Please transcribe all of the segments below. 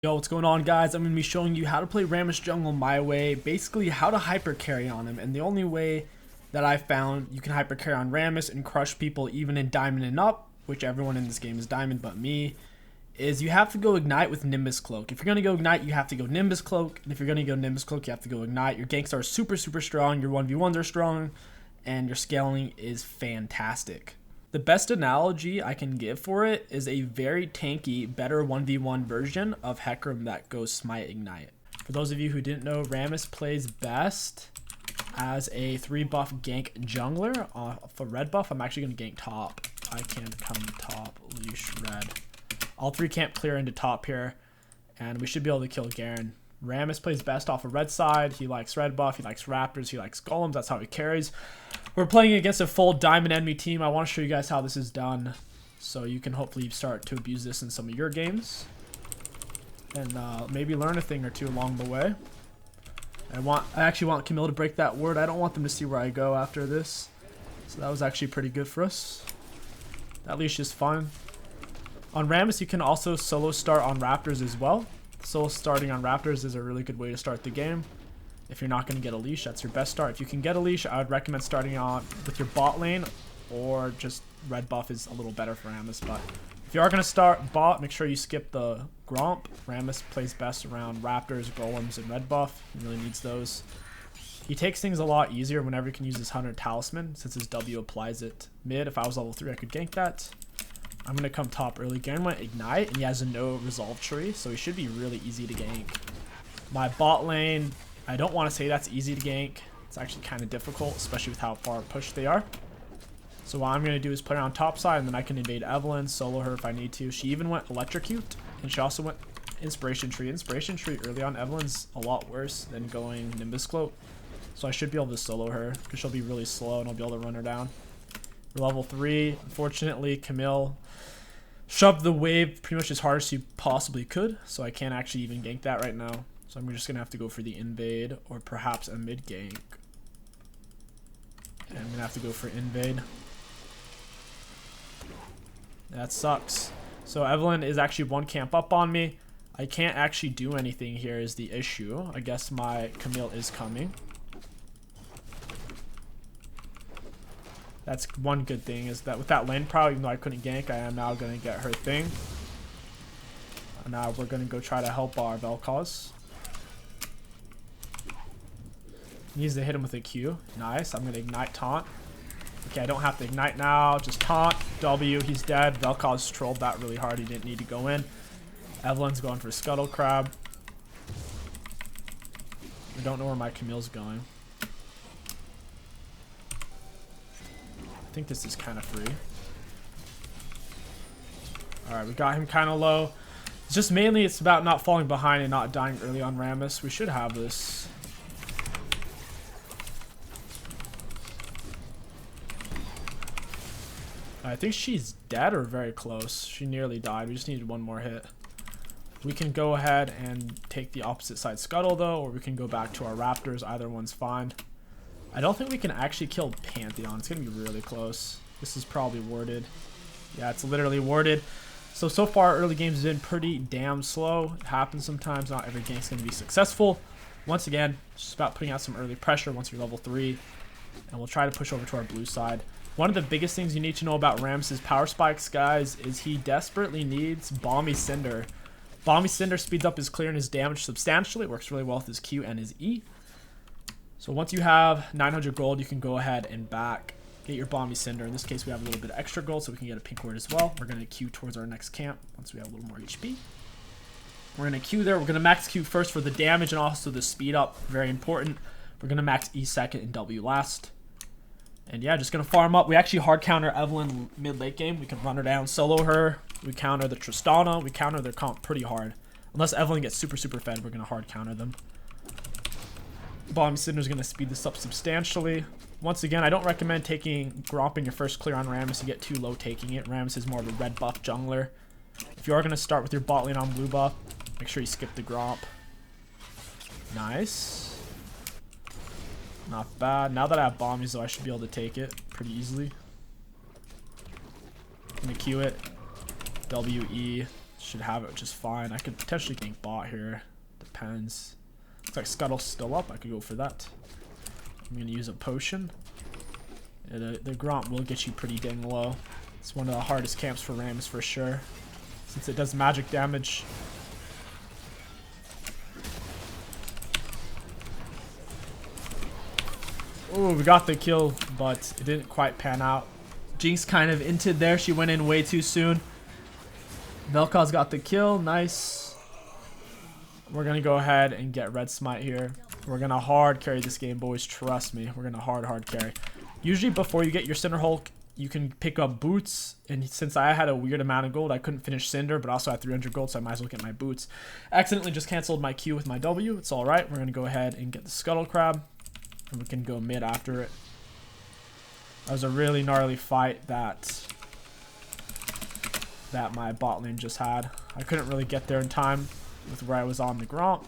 Yo, what's going on, guys? I'm going to be showing you how to play Rammus jungle my way, basically how to hyper carry on him. And the only way that I found you can hyper carry on Rammus and crush people even in diamond and up, which everyone in this game is diamond but me, is you have to go ignite with Nimbus Cloak. If you're going to go ignite, you have to go Nimbus Cloak, and if you're going to go Nimbus Cloak, you have to go ignite. Your ganks are super strong, your 1v1s are strong, and your scaling is fantastic. The best analogy I can give for it is a very tanky, better 1v1 version of Hecarim that goes Smite Ignite. For those of you who didn't know, Rammus plays best as a 3-buff gank jungler off a red buff. I'm actually going to gank top. I can come top, leash red. All three can't clear into top here, and we should be able to kill Garen. Rammus plays best off a red side. He likes red buff, he likes raptors, he likes golems. That's how he carries. We're playing against a full diamond enemy team. I want to show you guys how this is done so you can hopefully start to abuse this in some of your games and maybe learn a thing or two along the way. I actually want 𝐒𝐿 to break that word. I don't want them to see where I go after this. So that was actually pretty good for us. That leash is fine. On Rammus, you can also solo start on raptors as well. Solo starting on raptors is a really good way to start the game. If you're not going to get a leash, that's your best start. If you can get a leash, I would recommend starting on with your bot lane, or just red buff is a little better for Rammus. But if you are going to start bot, make sure you skip the Gromp. Rammus plays best around raptors, golems, and red buff. He really needs those. He takes things a lot easier whenever he can use his 100 talisman, since his W applies it mid. If I was level 3, I could gank that. I'm going to come top early. Garen went ignite, and he has a no resolve tree, so he should be really easy to gank. My bot lane, I don't want to say that's easy to gank. It's actually kind of difficult, especially with how far pushed they are. So what I'm going to do is play her on top side, and then I can invade Evelynn, solo her if I need to. She even went electrocute, and she also went inspiration tree. Inspiration tree early on Evelynn's a lot worse than going Nimbus Cloak. So I should be able to solo her, because she'll be really slow, and I'll be able to run her down. We're level 3. Unfortunately, 𝐒𝐿 shoved the wave pretty much as hard as he possibly could, so I can't actually even gank that right now. So I'm just going to have to go for the invade or perhaps a mid gank. And I'm going to have to go for invade. That sucks. So Evelynn is actually one camp up on me. I can't actually do anything here is the issue. I guess my 𝐒𝐿 is coming. That's one good thing, is that with that lane power, even though I couldn't gank, I am now going to get her thing. And now we're going to go try to help our 𝐒𝐿. Needs to hit him with a Q. Nice. I'm going to ignite taunt. Okay, I don't have to ignite now. Just taunt. W. He's dead. 𝐒𝐿 trolled that really hard. He didn't need to go in. Evelynn's going for Scuttle Crab. I don't know where my 𝐒𝐿's going. I think this is kind of free. Alright, we got him kind of low. It's just mainly it's about not falling behind and not dying early on Rammus. We should have this. I think she's dead or very close. She nearly died. We just needed one more hit. We can go ahead and take the opposite side scuttle though, or we can go back to our raptors. Either one's fine. I don't think we can actually kill Pantheon. It's going to be really close. This is probably warded. Yeah, it's literally warded. So far, early games have been pretty damn slow. It happens sometimes. Not every game's going to be successful. Once again, it's just about putting out some early pressure once you're level 3. And we'll try to push over to our blue side. One of the biggest things you need to know about Rammus' power spikes, guys, is he desperately needs Balmy Cinder. Balmy Cinder speeds up his clear and his damage substantially. It works really well with his Q and his E. So once you have 900 gold, you can go ahead and get your Balmy Cinder. In this case, we have a little bit of extra gold, so we can get a pink ward as well. We're going to Q towards our next camp once we have a little more HP. We're going to Q there. We're going to max Q first for the damage and also the speed up. Very important. We're going to max E second and W last. And yeah, just going to farm up. We actually hard counter Evelynn mid-late game. We can run her down, solo her. We counter the Tristana. We counter their comp pretty hard. Unless Evelynn gets super fed, we're going to hard counter them. Balmy Cinder is going to speed this up substantially. Once again, I don't recommend taking Gromp in your first clear on Rammus. You get too low taking it. Rammus is more of a red buff jungler. If you are going to start with your bot lane on blue buff, make sure you skip the Gromp. Nice. Not bad. Now that I have Bombies, though, I should be able to take it pretty easily. I'm going to Q it. WE. Should have it just fine. I could potentially gank bot here. Depends. Looks like Scuttle's still up. I could go for that. I'm going to use a potion. The Gromp will get you pretty dang low. It's one of the hardest camps for Rammus for sure, since it does magic damage. Oh, we got the kill, but it didn't quite pan out. Jinx kind of inted there. She went in way too soon. Vel'Koz got the kill. Nice. We're going to go ahead and get red smite here. We're going to hard carry this game, boys. Trust me. We're going to hard carry. Usually before you get your Cinder Hulk, you can pick up boots. And since I had a weird amount of gold, I couldn't finish Cinder, but also had 300 gold, so I might as well get my boots. Accidentally just canceled my Q with my W. It's all right. We're going to go ahead and get the Scuttle Crab. And we can go mid after it. That was a really gnarly fight that my bot lane just had. I couldn't really get there in time with where I was on the Gromp.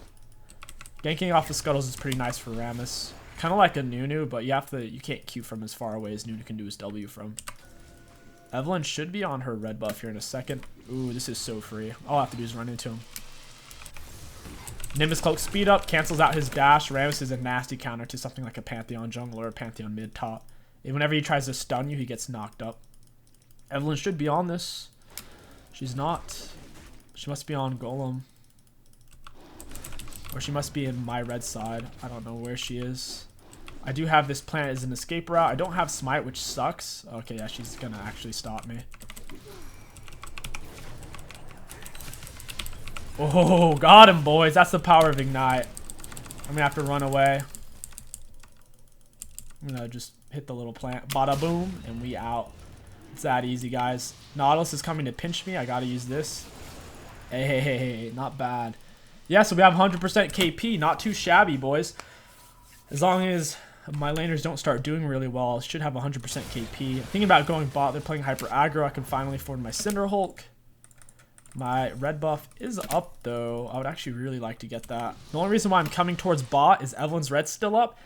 Ganking off the Scuttles is pretty nice for Rammus. Kind of like a Nunu, but you can't Q from as far away as Nunu can do his W from. Evelyn should be on her red buff here in a second. Ooh, this is so free. All I have to do is run into him. Nimbus Cloak speed up, cancels out his dash. Rammus is a nasty counter to something like a Pantheon jungle or a Pantheon mid top. And whenever he tries to stun you, he gets knocked up. Evelyn should be on this. She's not. She must be on Golem. Or she must be in my red side. I don't know where she is. I do have this plant as an escape route. I don't have smite, which sucks. Okay, yeah, she's gonna actually stop me. Oh, got him, boys. That's the power of Ignite. I'm gonna have to run away. I'm gonna just hit the little plant. Bada boom, and we out. It's that easy, guys. Nautilus is coming to pinch me. I gotta use this. Hey, not bad. Yeah, so we have 100% KP. Not too shabby, boys. As long as my laners don't start doing really well, I should have 100% KP. Thinking about going bot. They're playing hyper aggro. I can finally afford my Cinder Hulk. My red buff is up, though. I would actually really like to get that. The only reason why I'm coming towards bot is Evelyn's red's still up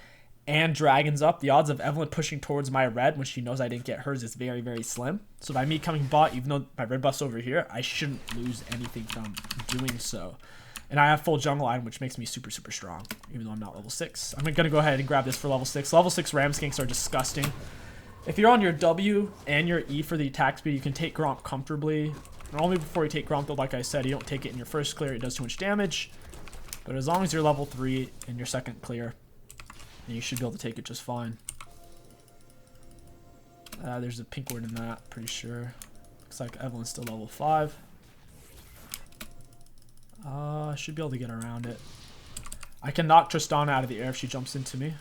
and Dragon's up. The odds of Evelyn pushing towards my red when she knows I didn't get hers is very, very slim. So by me coming bot, even though my red buff's over here, I shouldn't lose anything from doing so. And I have full jungle item, which makes me super, super strong, even though I'm not level 6. I'm going to go ahead and grab this for level 6. Level 6 Rammus ganks are disgusting. If you're on your W and your E for the attack speed, you can take Gromp comfortably. Normally before you take Gromp, though, like I said, you don't take it in your first clear. It does too much damage. But as long as you're level 3 in your second clear, then you should be able to take it just fine. There's a pink word in that, pretty sure. Looks like Evelyn's still level 5. I should be able to get around it. I can knock Tristana out of the air if she jumps into me.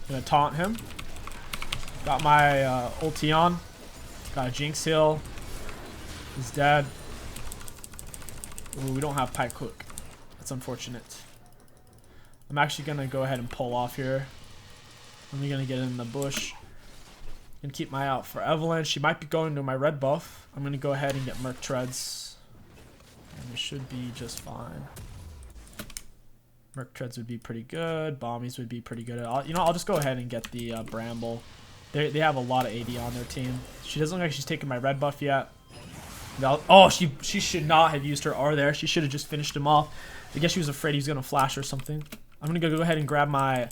Gonna taunt him. Got my ulti on. Got a Jinx heal. He's dead. Ooh, we don't have Pike Hook. That's unfortunate. I'm actually gonna go ahead and pull off here. I'm gonna get in the bush. Gonna keep my eye out for Evelyn. She might be going to my red buff. I'm gonna go ahead and get Merc Treads. And we should be just fine. Merc Treads would be pretty good. Bombies would be pretty good. I'll just go ahead and get the Bramble. They have a lot of AD on their team. She doesn't look like she's taken my red buff yet. Oh, she should not have used her R there. She should have just finished him off. I guess she was afraid he was gonna flash or something. I'm gonna go ahead and grab my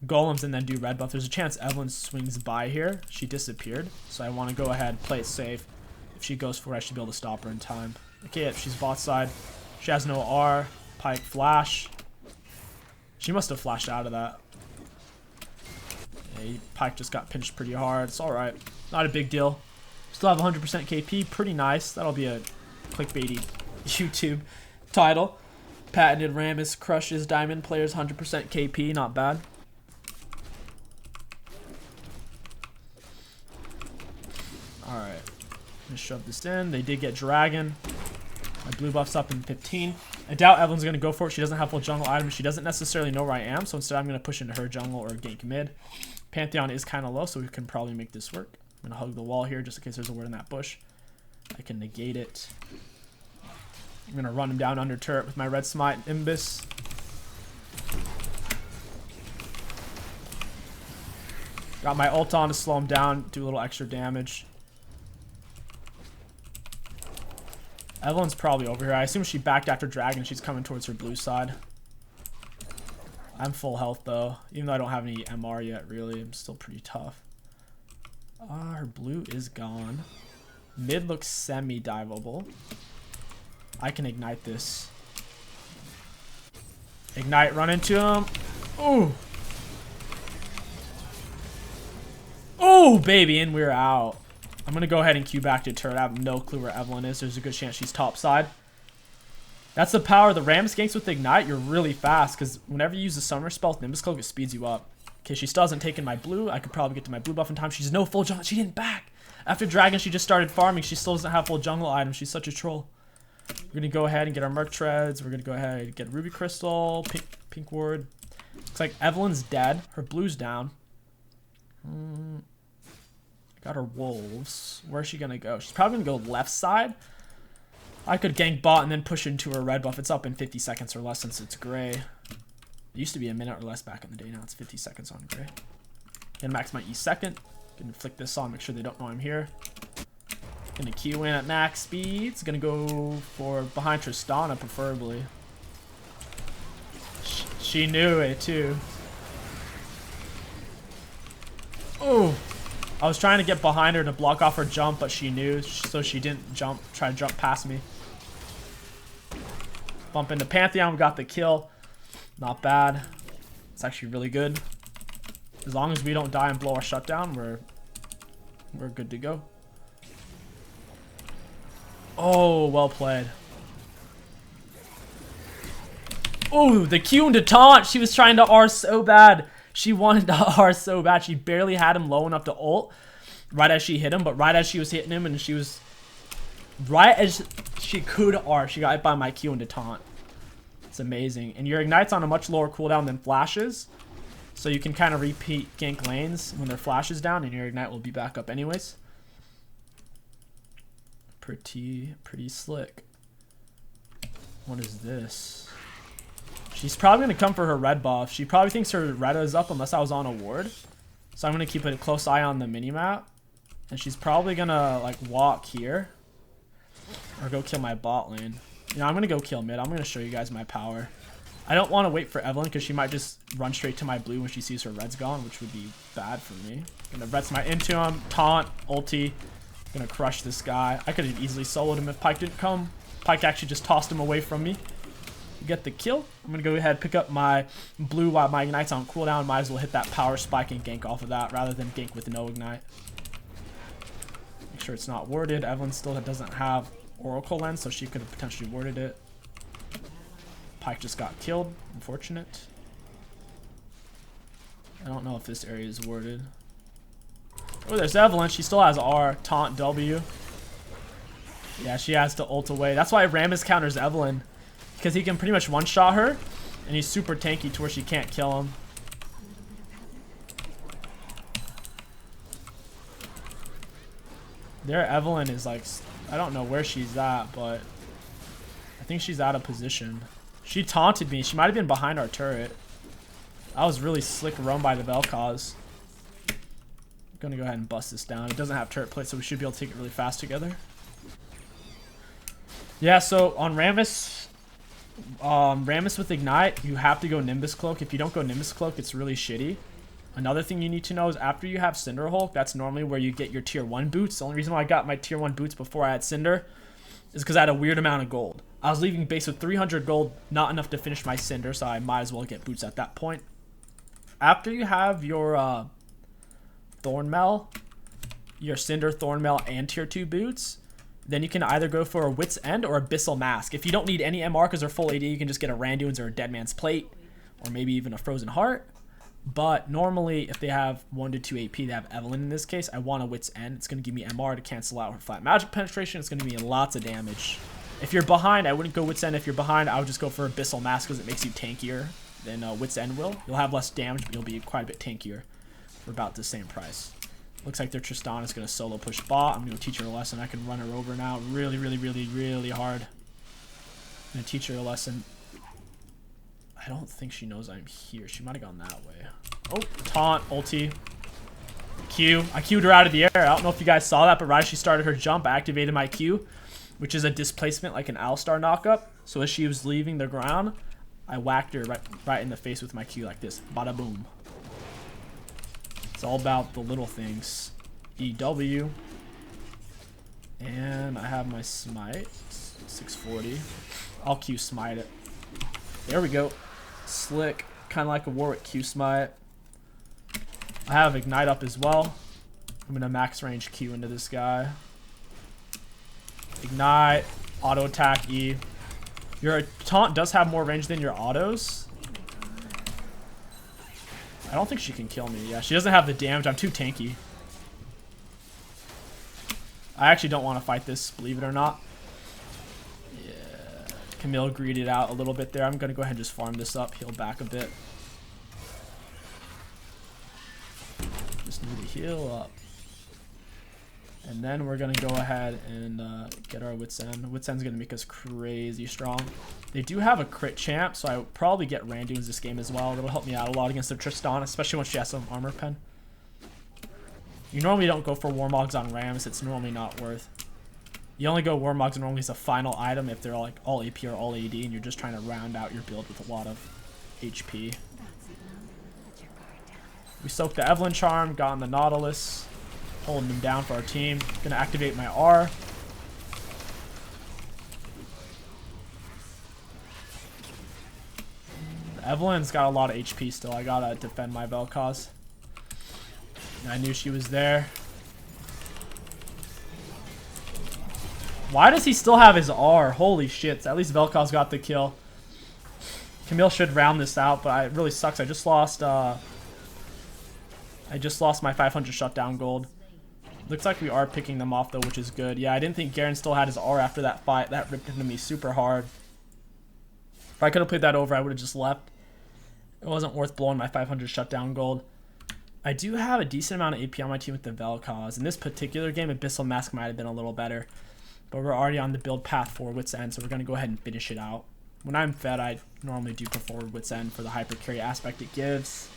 golems and then do red buff. There's a chance Evelyn swings by here. She disappeared, so I want to go ahead, play it safe. If she goes for it, I should be able to stop her in time. Okay, yeah, she's bot side. She has no R. Pike flash. She must have flashed out of that. Yeah, Pike just got pinched pretty hard. It's alright. Not a big deal. Still have 100% KP. Pretty nice. That'll be a clickbaity YouTube title. Patented Rammus crushes diamond players 100% KP. Not bad. Alright. Let's shove this in. They did get Dragon. My blue buff's up in 15. I doubt Evelyn's going to go for it. She doesn't have full jungle items. She doesn't necessarily know where I am. So instead I'm going to push into her jungle or gank mid. Pantheon is kind of low, so we can probably make this work. I'm going to hug the wall here just in case there's a word in that bush. I can negate it. I'm going to run him down under turret with my red smite Imbus. Got my ult on to slow him down, do a little extra damage. Evelyn's probably over here. I assume she backed after dragon. She's coming towards her blue side. I'm full health though. Even though I don't have any MR yet, really. I'm still pretty tough. Her blue is gone. Mid looks semi-diveable. I can ignite this. Ignite, run into him. Ooh. Oh, baby, and we're out. I'm going to go ahead and queue back to turret. I have no clue where Evelyn is. There's a good chance she's top side. That's the power of the Rammus ganks with Ignite. You're really fast because whenever you use the summer spell, Nimbus Cloak, it speeds you up. Okay, she still hasn't taken my blue. I could probably get to my blue buff in time. She's no full jungle. She didn't back. After Dragon, she just started farming. She still doesn't have full jungle items. She's such a troll. We're going to go ahead and get our Merc Treads. We're going to go ahead and get Ruby Crystal, Pink Ward. Looks like Evelyn's dead. Her blue's down. Got her wolves. Where's she going to go? She's probably going to go left side. I could gank bot and then push into her red buff. It's up in 50 seconds or less since it's gray. It used to be a minute or less back in the day. Now it's 50 seconds on gray. Gonna max my E second. Gonna flick this on, make sure they don't know I'm here. Gonna Q in at max speeds. Gonna go for behind Tristana, preferably. She knew it too. Oh, I was trying to get behind her to block off her jump, but she knew, so she didn't try to jump past me. Bump into Pantheon, we got the kill. Not bad. It's actually really good. As long as we don't die and blow our shutdown, we're good to go. Oh, well played. Oh, the Q into taunt. She was trying to R so bad. She wanted to R so bad. She barely had him low enough to ult right as she hit him, but right as she was hitting him and she was right as she could R, she got hit by my Q into taunt. It's amazing. And your Ignite's on a much lower cooldown than flashes, so you can kind of repeat gank lanes when their flash is down and your Ignite will be back up anyways. Pretty slick. What is this? She's probably going to come for her red buff. She probably thinks her red is up unless I was on a ward. So I'm going to keep a close eye on the minimap. And she's probably going to like walk here. Or go kill my bot lane. You know, I'm going to go kill mid. I'm going to show you guys my power. I don't want to wait for Evelyn because she might just run straight to my blue when she sees her red's gone, which would be bad for me. Going to red smite into him. Taunt. Ulti. Going to crush this guy. I could have easily soloed him if Pyke didn't come. Pyke actually just tossed him away from me. Get the kill. I'm gonna go ahead and pick up my blue while my Ignite's on cooldown. Might as well hit that power spike and gank off of that rather than gank with no Ignite. Make sure it's not warded. Evelyn still doesn't have Oracle Lens, so she could have potentially warded it. Pyke just got killed. Unfortunate. I don't know if this area is warded. Oh, there's Evelyn. She still has R. Taunt W. Yeah, she has to ult away. That's why Rammus counters Evelyn. Because he can pretty much one-shot her, and he's super tanky to where she can't kill him. Their Evelyn is like, I don't know where she's at, but I think she's out of position. She taunted me. She might have been behind our turret. That was really slick roam by the Vel'Koz. I'm going to go ahead and bust this down. It doesn't have turret plate, so we should be able to take it really fast together. Yeah, so on Rammus... Rammus with Ignite, you have to go Nimbus Cloak. If you don't go Nimbus Cloak, it's really shitty. Another thing you need to know is after you have Cinder Hulk, that's normally where you get your tier 1 boots. The only reason why I got my tier 1 boots before I had Cinder is because I had a weird amount of gold. I was leaving base with 300 gold, not enough to finish my Cinder, so I might as well get boots at that point. After you have your Thornmail, your Cinder, Thornmail, and tier 2 boots, then you can either go for a Wit's End or Abyssal Mask. If you don't need any MR because they're full AD, you can just get a Randuin's or a Dead Man's Plate, or maybe even a Frozen Heart. But normally, if they have 1 to 2 AP, they have Evelyn in this case. I want a Wit's End. It's going to give me MR to cancel out her flat magic penetration. It's going to give me lots of damage. If you're behind, I wouldn't go Wit's End. If you're behind, I would just go for Abyssal Mask because it makes you tankier than Wit's End will. You'll have less damage, but you'll be quite a bit tankier for about the same price. Looks like their Tristana is going to solo push bot. I'm going to teach her a lesson. I can run her over now really hard. I'm going to teach her a lesson. I don't think she knows I'm here. She might have gone that way. Oh, taunt, ulti. Q. I Q'd her out of the air. I don't know if you guys saw that, but right as she started her jump, I activated my Q, which is a displacement like an Alistar knockup. So as she was leaving the ground, I whacked her right in the face with my Q like this. Bada boom. It's all about the little things. EW. And I have my smite. 640. I'll Q smite it. There we go. Slick. Kind of like a Warwick Q smite. I have ignite up as well. I'm going to max range Q into this guy. Ignite. Auto attack E. Your taunt does have more range than your autos. I don't think she can kill me. Yeah, she doesn't have the damage. I'm too tanky. I actually don't want to fight this, believe it or not. Yeah. Camille greeted out a little bit there. I'm going to go ahead and just farm this up, heal back a bit. Just need to heal up. And then we're going to go ahead and get our Wits End. Wits End's going to make us crazy strong. They do have a crit champ, so I'll probably get Randuin's this game as well. It'll help me out a lot against their Tristan, especially when she has some armor pen. You normally don't go for Warmogs on Rammus. It's normally not worth. You only go Warmogs normally as a final item if they're like all AP or all AD, and you're just trying to round out your build with a lot of HP. We soaked the Evelyn Charm, got on the Nautilus. Holding them down for our team. Gonna activate my R. Evelyn's got a lot of HP still. I gotta defend my Vel'Koz. I knew she was there. Why does he still have his R? Holy shit. At least Vel'Koz got the kill. Camille should round this out, but it really sucks. I just lost my 500 shutdown gold. Looks like we are picking them off though, which is good. Yeah, I didn't think Garen still had his R after that fight. That ripped into me super hard. If I could have played that over, I would have just left. It wasn't worth blowing my 500 shutdown gold. I do have a decent amount of AP on my team with the Vel'Koz. In this particular game, Abyssal Mask might have been a little better. But we're already on the build path for Wits End, so we're going to go ahead and finish it out. When I'm fed, I normally do prefer Wits End for the hyper carry aspect it gives.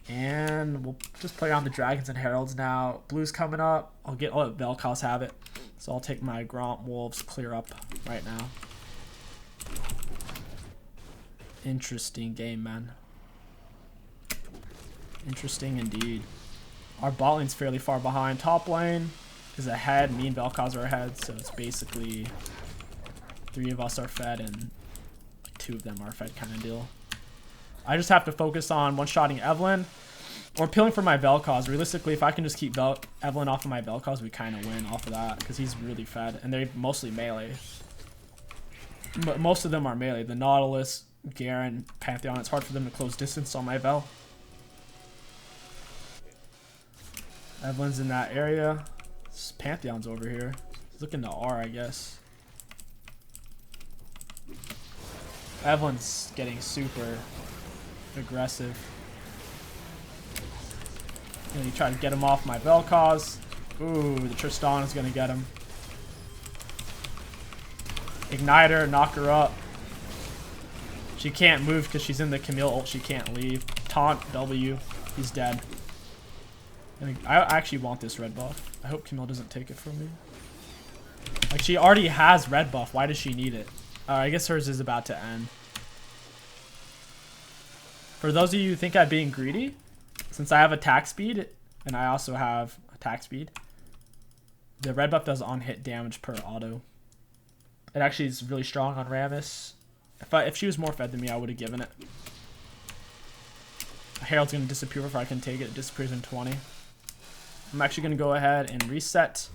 And we'll just play on the Dragons and Heralds now. Blue's coming up. I'll let Vel'Koz have it. So I'll take my Gromp Wolves clear up right now. Interesting game, man. Interesting indeed. Our bot lane's fairly far behind. Top lane is ahead. Me and Vel'Koz are ahead. So it's basically 3 of us are fed and 2 of them are fed kind of deal. I just have to focus on one-shotting Evelyn or peeling for my Vel'Koz. Realistically, if I can just keep Evelyn off of my Vel'Koz, we kind of win off of that because he's really fed. And they're mostly melee. But most of them are melee. The Nautilus, Garen, Pantheon, it's hard for them to close distance on my Vel. Evelyn's in that area. Pantheon's over here. He's looking to R, I guess. Evelyn's getting super aggressive. And he tried to get him off my Vel'Koz. Ooh, the Tristan is gonna get him. Ignite her, knock her up. She can't move because she's in the Camille ult. She can't leave. Taunt W. He's dead. I actually want this red buff. I hope Camille doesn't take it from me. Like, she already has red buff. Why does she need it? I guess hers is about to end. For those of you who think I'm being greedy, since I have attack speed, and I also have attack speed, the red buff does on-hit damage per auto. It actually is really strong on Rammus. If she was more fed than me, I would have given it. Herald's going to disappear before I can take it. It disappears in 20. I'm actually going to go ahead and reset.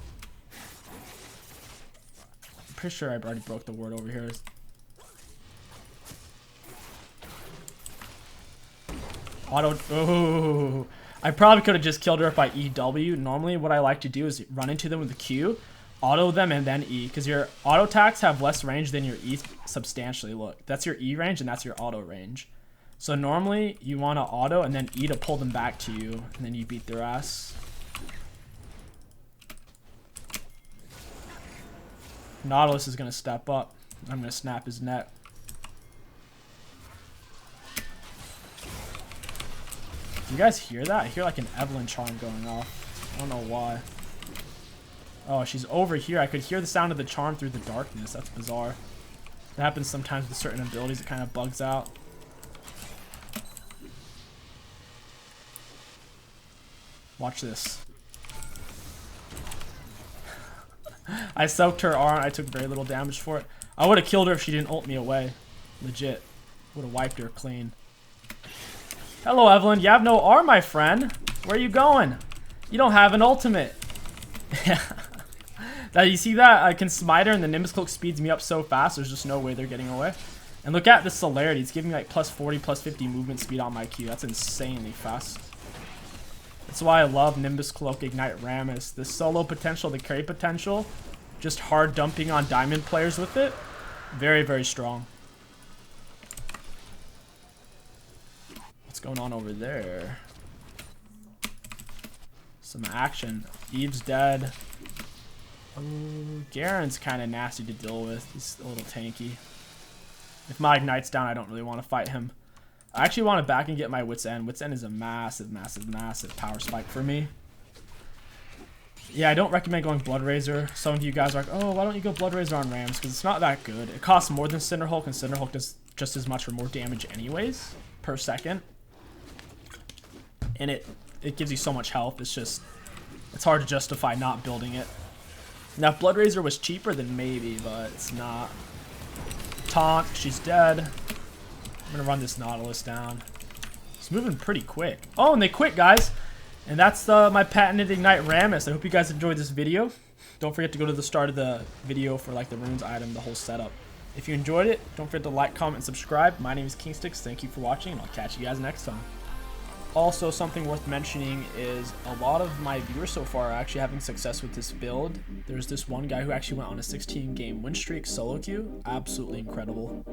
I'm pretty sure I already broke the ward over here. Auto. Oh, I probably could have just killed her by EW. Normally, what I like to do is run into them with the Q, auto them, and then E. Because your auto attacks have less range than your E substantially. Look, that's your E range, and that's your auto range. So normally, you want to auto and then E to pull them back to you, and then you beat their ass. Nautilus is going to step up. I'm going to snap his neck. You guys hear that? I hear like an Evelyn charm going off. I don't know why. Oh, she's over here. I could hear the sound of the charm through the darkness. That's bizarre. That happens sometimes with certain abilities. It kind of bugs out. Watch this. I soaked her arm. I took very little damage for it. I would have killed her if she didn't ult me away. Legit. Would have wiped her clean. Hello, Evelyn. You have no R, my friend. Where are you going? You don't have an ultimate. Now, you see that? I can smite her and the Nimbus Cloak speeds me up so fast. There's just no way they're getting away. And look at the celerity. It's giving me like plus 40, plus 50 movement speed on my Q. That's insanely fast. That's why I love Nimbus Cloak Ignite Rammus. The solo potential, the carry potential, just hard dumping on diamond players with it. Very, very strong. What's going on over there? Some action. Eve's dead. Oh, Garen's kind of nasty to deal with. He's a little tanky. If my Ignite's down, I don't really want to fight him. I actually want to back and get my Wit's End. Wit's End is a massive, massive, massive power spike for me. Yeah, I don't recommend going Blood Razor. Some of you guys are like, oh, why don't you go Blood Razor on Rams? Because it's not that good. It costs more than Cinderhulk, and Cinderhulk does just as much or more damage anyways per second. And it gives you so much health. It's hard to justify not building it. Now, if Blood Razor was cheaper, then maybe, but it's not. Taunt, she's dead. I'm gonna run this Nautilus down. It's moving pretty quick. Oh, and they quit, guys. And that's my patented Ignite Rammus. I hope you guys enjoyed this video. Don't forget to go to the start of the video for like the runes item, the whole setup. If you enjoyed it, don't forget to like, comment, and subscribe. My name is KingStix. Thank you for watching, and I'll catch you guys next time. Also, something worth mentioning is a lot of my viewers so far are actually having success with this build. There's this one guy who actually went on a 16-game win streak solo queue. Absolutely incredible.